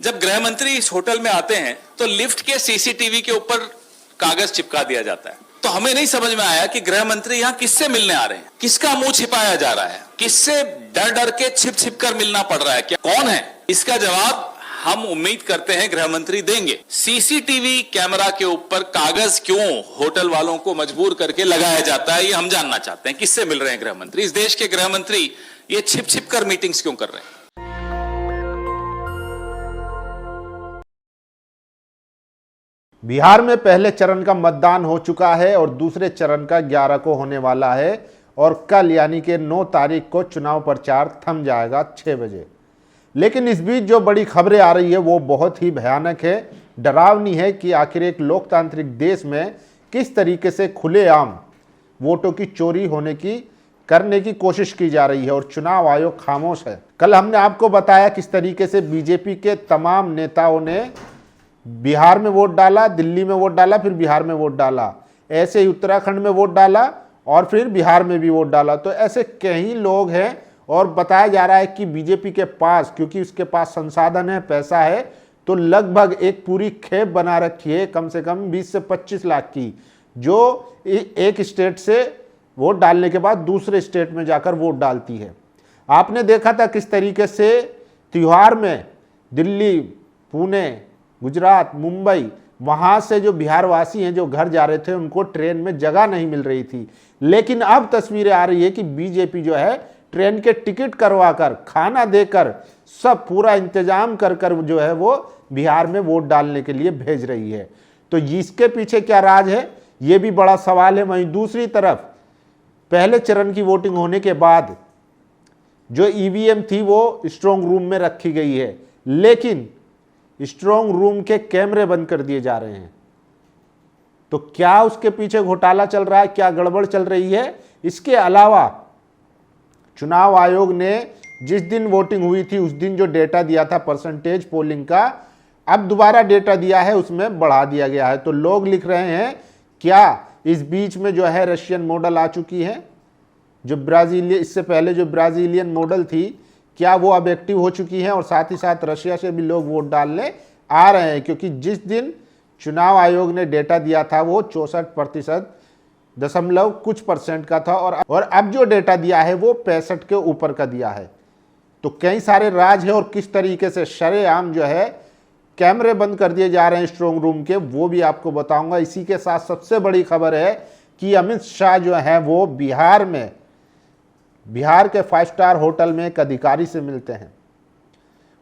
जब गृह मंत्री इस होटल में आते हैं तो लिफ्ट के सीसीटीवी के ऊपर कागज चिपका दिया जाता है। तो हमें नहीं समझ में आया कि गृह मंत्री यहाँ किससे मिलने आ रहे हैं, किसका मुंह छिपाया जा रहा है, किससे डर डर के छिप छिप कर मिलना पड़ रहा है, क्या कौन है? इसका जवाब हम उम्मीद करते हैं गृह मंत्री देंगे। सीसीटीवी कैमरा के ऊपर कागज क्यों होटल वालों को मजबूर करके लगाया जाता है, ये हम जानना चाहते हैं। किससे मिल रहे हैं गृह मंत्री? इस देश के गृह मंत्री ये छिप छिप कर मीटिंग्स क्यों कर रहे हैं? बिहार में पहले चरण का मतदान हो चुका है और दूसरे चरण का 11 को होने वाला है और कल यानी कि 9 तारीख को चुनाव प्रचार थम जाएगा 6 बजे। लेकिन इस बीच जो बड़ी खबरें आ रही है वो बहुत ही भयानक है, डरावनी है कि आखिर एक लोकतांत्रिक देश में किस तरीके से खुलेआम वोटों की चोरी करने की कोशिश की जा रही है और चुनाव आयोग खामोश है। कल हमने आपको बताया किस तरीके से बीजेपी के तमाम नेताओं ने बिहार में वोट डाला, दिल्ली में वोट डाला, फिर बिहार में वोट डाला, ऐसे ही उत्तराखंड में वोट डाला और फिर बिहार में भी वोट डाला। तो ऐसे कई लोग हैं और बताया जा रहा है कि बीजेपी के पास, क्योंकि उसके पास संसाधन है, पैसा है, तो लगभग एक पूरी खेप बना रखी है कम से कम 20 से 25 लाख की, जो एक स्टेट से वोट डालने के बाद दूसरे स्टेट में जाकर वोट डालती है। आपने देखा था किस तरीके से त्योहार में दिल्ली, पुणे, गुजरात, मुंबई, वहाँ से जो बिहारवासी हैं जो घर जा रहे थे उनको ट्रेन में जगह नहीं मिल रही थी। लेकिन अब तस्वीरें आ रही है कि बीजेपी जो है ट्रेन के टिकट करवाकर, खाना देकर, सब पूरा इंतजाम कर जो है वो बिहार में वोट डालने के लिए भेज रही है। तो इसके पीछे क्या राज है, ये भी बड़ा सवाल है। वहीं दूसरी तरफ पहले चरण की वोटिंग होने के बाद जो ईवीएम थी वो स्ट्रांग रूम में रखी गई है, लेकिन स्ट्रांग रूम के कैमरे बंद कर दिए जा रहे हैं। तो क्या उसके पीछे घोटाला चल रहा है, क्या गड़बड़ चल रही है? इसके अलावा चुनाव आयोग ने जिस दिन वोटिंग हुई थी उस दिन जो डेटा दिया था परसेंटेज पोलिंग का, अब दोबारा डेटा दिया है, उसमें बढ़ा दिया गया है। तो लोग लिख रहे हैं क्या इस बीच में जो है रशियन मॉडल आ चुकी है, जो ब्राजीलियन, इससे पहले जो ब्राजीलियन मॉडल थी, क्या वो अब एक्टिव हो चुकी है और साथ ही साथ रशिया से भी लोग वोट डालने आ रहे हैं? क्योंकि जिस दिन चुनाव आयोग ने डेटा दिया था वो 64% कुछ परसेंट का था और अब जो डेटा दिया है वो 65 के ऊपर का दिया है। तो कई सारे राज है और किस तरीके से शरेआम जो है कैमरे बंद कर दिए जा रहे हैं स्ट्रांग रूम के, वो भी आपको बताऊंगा। इसी के साथ सबसे बड़ी खबर है कि अमित शाह जो है वो बिहार के 5 स्टार होटल में एक अधिकारी से मिलते हैं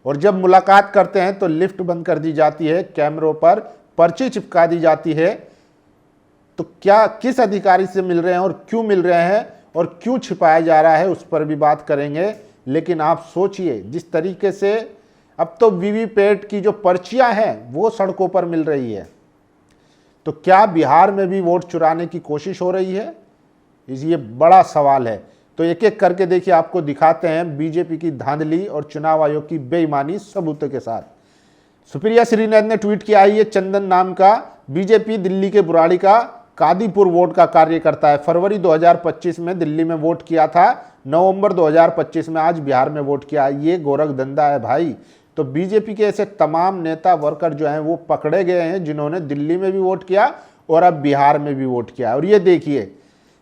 और जब मुलाकात करते हैं तो लिफ्ट बंद कर दी जाती है, कैमरों पर पर्ची चिपका दी जाती है। तो क्या, किस अधिकारी से मिल रहे हैं और क्यों मिल रहे हैं और क्यों छिपाया जा रहा है, उस पर भी बात करेंगे। लेकिन आप सोचिए जिस तरीके से अब तो वीवीपैट की जो पर्चियां हैं वो सड़कों पर मिल रही है, तो क्या बिहार में भी वोट चुराने की कोशिश हो रही है? ये बड़ा सवाल है। तो एक एक करके देखिए, आपको दिखाते हैं बीजेपी की धांधली और चुनाव आयोग की बेईमानी सबूतों के साथ। सुप्रिया श्रीनाथ ने ट्वीट किया है, ये चंदन नाम का बीजेपी दिल्ली के बुराड़ी का कादीपुर वोट का कार्यकर्ता है। फरवरी 2025 में दिल्ली में वोट किया था, नवंबर 2025 में आज बिहार में वोट किया। ये गोरख धंधा है भाई। तो बीजेपी के ऐसे तमाम नेता वर्कर जो हैं वो पकड़े गए हैं जिन्होंने दिल्ली में भी वोट किया और अब बिहार में भी वोट किया। और ये देखिए,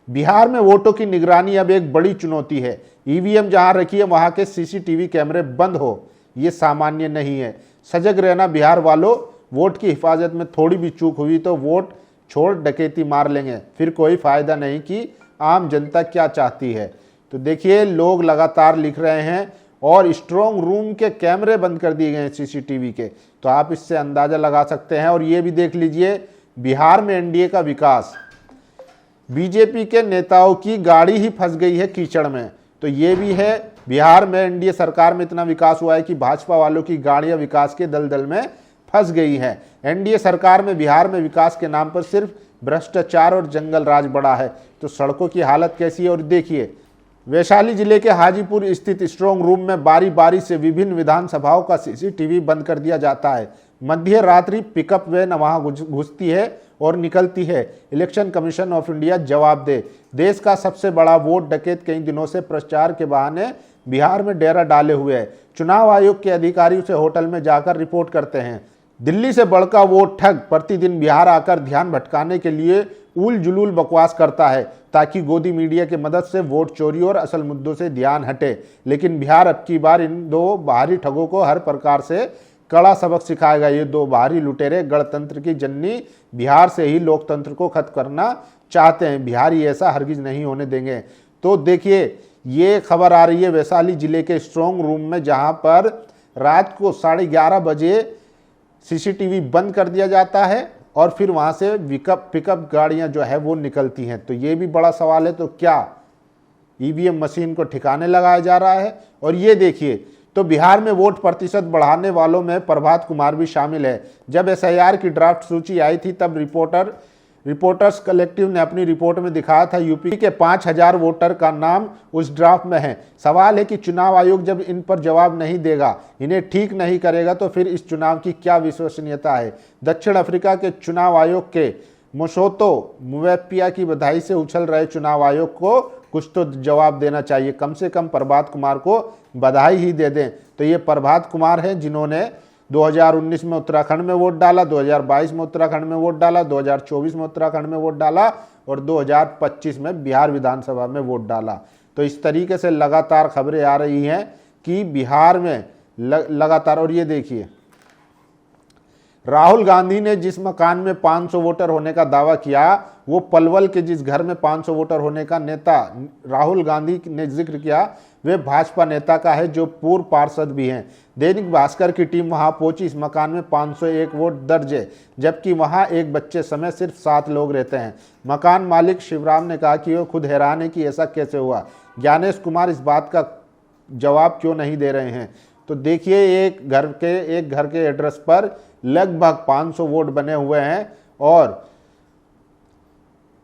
बिहार में वोटों की निगरानी अब एक बड़ी चुनौती है। ईवीएम जहां रखी है वहां के सीसीटीवी कैमरे बंद हो, ये सामान्य नहीं है। सजग रहना बिहार वालों, वोट की हिफाजत में थोड़ी भी चूक हुई तो वोट छोड़ डकैती मार लेंगे, फिर कोई फायदा नहीं कि आम जनता क्या चाहती है। तो देखिए, लोग लगातार लिख रहे हैं और स्ट्रांग रूम के कैमरे बंद कर दिए गए हैं सीसीटीवी के, तो आप इससे अंदाजा लगा सकते हैं। और ये भी देख लीजिए, बिहार में एनडीए का विकास, बीजेपी के नेताओं की गाड़ी ही फंस गई है कीचड़ में। तो ये भी है, बिहार में एनडीए सरकार में इतना विकास हुआ है कि भाजपा वालों की गाड़ियां विकास के दलदल में फंस गई है। एनडीए सरकार में बिहार में विकास के नाम पर सिर्फ भ्रष्टाचार और जंगल राज बढ़ा है। तो सड़कों की हालत कैसी है? और देखिए, वैशाली जिले के हाजीपुर स्थित स्ट्रांग रूम में बारी बारी से विभिन्न विधानसभाओं का सीसीटीवी बंद कर दिया जाता है। मध्य रात्रि पिकअप वैन वहां घुसती है और निकलती है। इलेक्शन कमीशन ऑफ इंडिया जवाब दे। देश का सबसे बड़ा वोट डकैत कई दिनों से प्रचार के बहाने बिहार में डेरा डाले हुए है। चुनाव आयोग के अधिकारी उसे होटल में जाकर रिपोर्ट करते हैं। दिल्ली से बड़का वो ठग प्रतिदिन बिहार आकर ध्यान भटकाने के लिए उल जुलूल बकवास करता है ताकि गोदी मीडिया की मदद से वोट चोरी और असल मुद्दों से ध्यान हटे। लेकिन बिहार अब की बार इन दो बाहरी ठगों को हर प्रकार से कड़ा सबक सिखाएगा। ये दो बाहरी लुटेरे गणतंत्र की जननी बिहार से ही लोकतंत्र को खत्म करना चाहते हैं। बिहारी ऐसा हरगिज नहीं होने देंगे। तो देखिए, ये खबर आ रही है वैशाली जिले के स्ट्रांग रूम में, जहां पर रात को 11:30 बजे सीसीटीवी बंद कर दिया जाता है और फिर वहां से पिकअप गाड़ियां जो है वो निकलती हैं। तो ये भी बड़ा सवाल है, तो क्या ईवीएम मशीन को ठिकाने लगाया जा रहा है? और ये देखिए, तो बिहार में वोट प्रतिशत बढ़ाने वालों में प्रभात कुमार भी शामिल है। जब एसआईआर की ड्राफ्ट सूची आई थी तब रिपोर्टर्स कलेक्टिव ने अपनी रिपोर्ट में दिखाया था यूपी के 5000 वोटर का नाम उस ड्राफ्ट में है। सवाल है कि चुनाव आयोग जब इन पर जवाब नहीं देगा, इन्हें ठीक नहीं करेगा, तो फिर इस चुनाव की क्या विश्वसनीयता है? दक्षिण अफ्रीका के चुनाव आयोग के मोशोतो मुवेपिया की बधाई से उछल रहे चुनाव आयोग को कुछ तो जवाब देना चाहिए। कम से कम प्रभात कुमार को बधाई ही दे दें। तो ये प्रभात कुमार हैं जिन्होंने 2019 में उत्तराखंड में वोट डाला, 2022 में उत्तराखंड में वोट डाला, 2024 में उत्तराखंड में वोट डाला और 2025 में बिहार विधानसभा में वोट डाला। तो इस तरीके से लगातार खबरें आ रही हैं कि बिहार में लगातार। और ये देखिए, राहुल गांधी ने जिस मकान में 500 वोटर होने का दावा किया, वो पलवल के जिस घर में 500 वोटर होने का नेता राहुल गांधी ने जिक्र किया, वे भाजपा नेता का है जो पूर्व पार्षद भी हैं। दैनिक भास्कर की टीम वहां पहुंची। इस मकान में 501 वोट दर्ज है, जबकि वहां एक बच्चे समेत सिर्फ 7 लोग रहते हैं। मकान मालिक शिवराम ने कहा कि वो खुद हैरान है कि ऐसा कैसे हुआ। ज्ञानेश कुमार इस बात का जवाब क्यों नहीं दे रहे हैं? तो देखिए, एक घर के एड्रेस पर लगभग 500 वोट बने हुए हैं और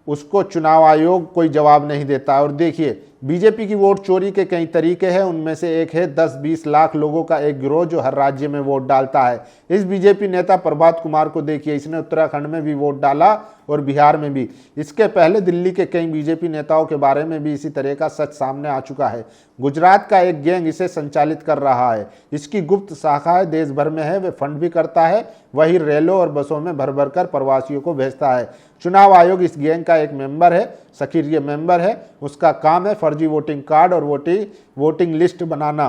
उसको चुनाव आयोग कोई जवाब नहीं देता। और देखिए, बीजेपी की वोट चोरी के कई तरीके हैं। उनमें से एक है 10-20 लाख लोगों का एक गिरोह जो हर राज्य में वोट डालता है। इस बीजेपी नेता प्रभात कुमार को देखिए, इसने उत्तराखंड में भी वोट डाला और बिहार में भी। इसके पहले दिल्ली के कई बीजेपी नेताओं के बारे में भी इसी तरह का सच सामने आ चुका है। गुजरात का एक गैंग इसे संचालित कर रहा है। इसकी गुप्त शाखाएं देश भर में है। वे फंड भी करता है, वही रेलों और बसों में भर भर कर प्रवासियों को भेजता है। चुनाव आयोग इस गैंग का एक मेंबर है, सक्रिय मेंबर है। उसका काम है फर्जी वोटिंग कार्ड और वोटिंग लिस्ट बनाना।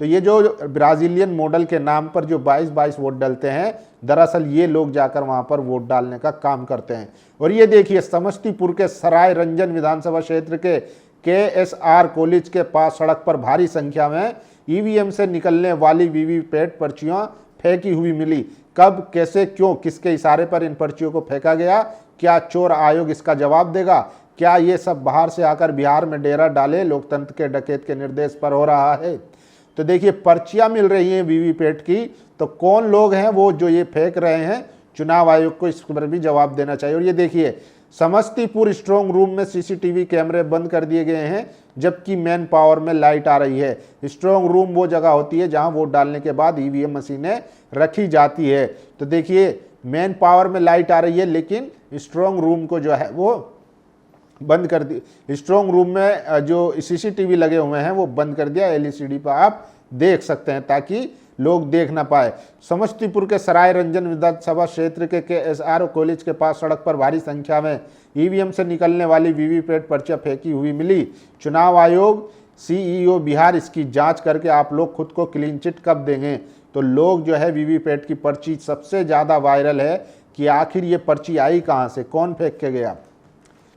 तो ये जो ब्राजीलियन मॉडल के नाम पर जो 22-22 वोट डालते हैं, दरअसल ये लोग जाकर वहां पर वोट डालने का काम करते हैं। और ये देखिए, समस्तीपुर के सराय रंजन विधानसभा क्षेत्र के KSR कॉलेज के पास सड़क पर भारी संख्या में ईवीएम से निकलने वाली वीवीपैट पर्चियां फेंकी हुई मिली। कब, कैसे, क्यों, किसके इशारे पर इन पर्चियों को फेंका गया? क्या चोर आयोग इसका जवाब देगा? क्या ये सब बाहर से आकर बिहार में डेरा डाले लोकतंत्र के डकैत के निर्देश पर हो रहा है? तो देखिए, पर्चियां मिल रही हैं वीवीपैट की, तो कौन लोग हैं वो जो ये फेंक रहे हैं? चुनाव आयोग को इस पर भी जवाब देना चाहिए। और ये देखिए, समस्तीपुर स्ट्रांग रूम में सीसीटीवी कैमरे बंद कर दिए गए हैं, जबकि मैन पावर में लाइट आ रही है। स्ट्रांग रूम वो जगह होती है जहां वोट डालने के बाद ईवीएम मशीनें रखी जाती है। तो देखिए, मैन पावर में लाइट आ रही है, लेकिन स्ट्रांग रूम को जो है वो बंद कर दी। स्ट्रांग रूम में जो सीसीटीवी लगे हुए हैं वो बंद कर दिया। LCD पर आप देख सकते हैं ताकि लोग देख ना पाए। समस्तीपुर के सराय रंजन विधानसभा क्षेत्र के KSR कॉलेज के पास सड़क पर भारी संख्या में ईवीएम से निकलने वाली वीवीपैट पर्चियां फेंकी हुई मिली। चुनाव आयोग CEO बिहार इसकी जांच करके आप लोग खुद को क्लीन चिट कब देंगे? तो लोग जो है वीवीपैट की पर्ची सबसे ज़्यादा वायरल है कि आखिर ये पर्ची आई कहाँ से, कौन फेंक के गया?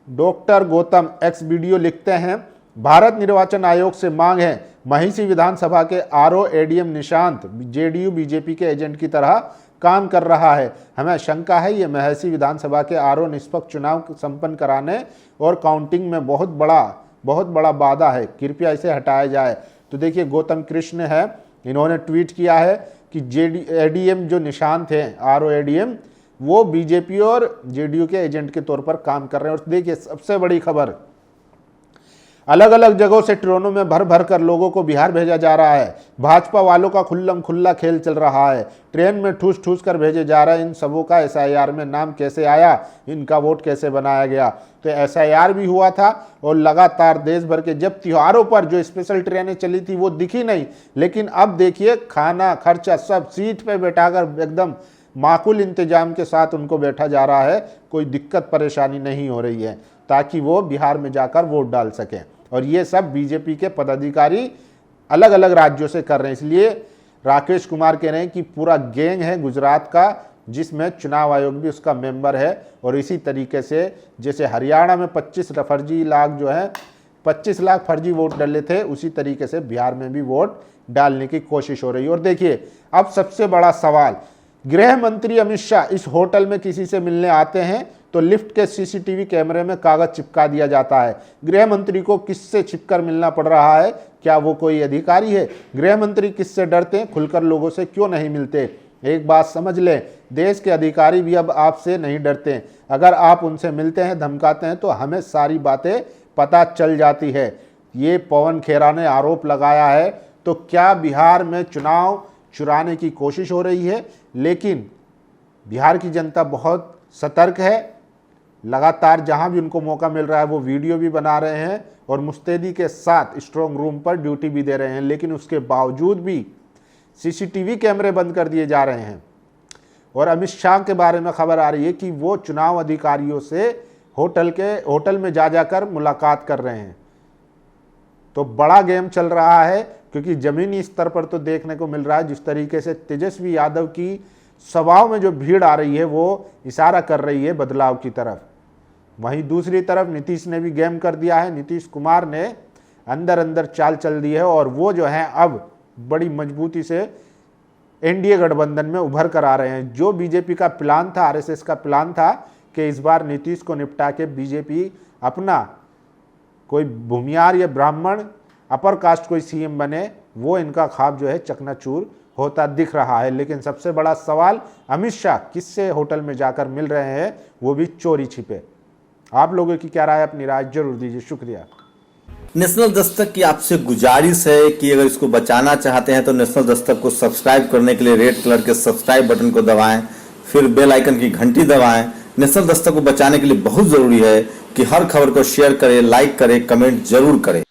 डॉक्टर गौतम एक्स वीडियो लिखते हैं, भारत निर्वाचन आयोग से मांग है, महिषी विधानसभा के RO ADM Nishant JDU BJP के एजेंट की तरह काम कर रहा है। हमें शंका है ये महिषी विधानसभा के RO निष्पक्ष चुनाव संपन्न कराने और काउंटिंग में बहुत बड़ा बाधा है, कृपया इसे हटाया जाए। तो देखिए, गौतम कृष्ण है, इन्होंने ट्वीट किया है कि ADM जो निशांत हैं, RO ADM, वो बीजेपी और JDU के एजेंट के तौर पर काम कर रहे हैं। और देखिए, सबसे बड़ी खबर, अलग अलग जगहों से ट्रेनों में भर भर कर लोगों को बिहार भेजा जा रहा है। भाजपा वालों का खुल्लम खुल्ला खेल चल रहा है। ट्रेन में ठूस ठूस कर भेजे जा रहे हैं। इन सबों का SIR में नाम कैसे आया, इनका वोट कैसे बनाया गया। तो SIR भी हुआ था और लगातार देश भर के जब त्योहारों पर जो स्पेशल ट्रेनें चली थी वो दिखी नहीं, लेकिन अब देखिए खाना खर्चा सब सीट पे बैठाकर एकदम माकूल इंतजाम के साथ उनको बैठा जा रहा है। कोई दिक्कत परेशानी नहीं हो रही है ताकि वो बिहार में जाकर वोट डाल सकें। और ये सब बीजेपी के पदाधिकारी अलग अलग राज्यों से कर रहे हैं। इसलिए राकेश कुमार कह रहे हैं कि पूरा गैंग है गुजरात का, जिसमें चुनाव आयोग भी उसका मेंबर है। और इसी तरीके से जैसे हरियाणा में 25 लाख फर्जी वोट डाले थे, उसी तरीके से बिहार में भी वोट डालने की कोशिश हो रही है। और देखिए अब सबसे बड़ा सवाल, गृह मंत्री अमित शाह इस होटल में किसी से मिलने आते हैं तो लिफ्ट के CCTV कैमरे में कागज चिपका दिया जाता है। गृह मंत्री को किससे छिपकर मिलना पड़ रहा है? क्या वो कोई अधिकारी है? गृह मंत्री किससे डरते हैं? खुलकर लोगों से क्यों नहीं मिलते? एक बात समझ लें, देश के अधिकारी भी अब आपसे नहीं डरते। अगर आप उनसे मिलते हैं, धमकाते हैं तो हमें सारी बातें पता चल जाती है। ये पवन खेरा ने आरोप लगाया है। तो क्या बिहार में चुनाव चुराने की कोशिश हो रही है? लेकिन बिहार की जनता बहुत सतर्क है। लगातार जहां भी उनको मौका मिल रहा है वो वीडियो भी बना रहे हैं और मुस्तैदी के साथ स्ट्रांग रूम पर ड्यूटी भी दे रहे हैं। लेकिन उसके बावजूद भी CCTV कैमरे बंद कर दिए जा रहे हैं। और अमित शाह के बारे में खबर आ रही है कि वो चुनाव अधिकारियों से होटल में जा जाकर मुलाकात कर रहे हैं। तो बड़ा गेम चल रहा है, क्योंकि जमीनी स्तर पर तो देखने को मिल रहा है जिस तरीके से तेजस्वी यादव की सभाओं में जो भीड़ आ रही है वो इशारा कर रही है बदलाव की तरफ। वहीं दूसरी तरफ नीतीश ने भी गेम कर दिया है। नीतीश कुमार ने अंदर अंदर चाल चल दी है और वो जो है अब बड़ी मजबूती से NDA गठबंधन में उभर कर आ रहे हैं। जो बीजेपी का प्लान था, RSS का प्लान था कि इस बार नीतीश को निपटा के बीजेपी अपना कोई भूमियार या ब्राह्मण अपर कास्ट कोई CM बने, वो इनका ख्वाब जो है चकनाचूर होता दिख रहा है। लेकिन सबसे बड़ा सवाल, अमित शाह किससे होटल में जाकर मिल रहे हैं, वो भी चोरी छिपे। आप लोगों की क्या राय, अपनी राय जरूर दीजिए। शुक्रिया। नेशनल दस्तक की आपसे गुजारिश है कि अगर इसको बचाना चाहते हैं तो नेशनल दस्तक को सब्सक्राइब करने के लिए रेड कलर के सब्सक्राइब बटन को दबाएं, फिर बेल आइकन की घंटी दबाएं। नेशनल दस्तक को बचाने के लिए बहुत जरूरी है कि हर खबर को शेयर करें, लाइक करें, कमेंट जरूर करें।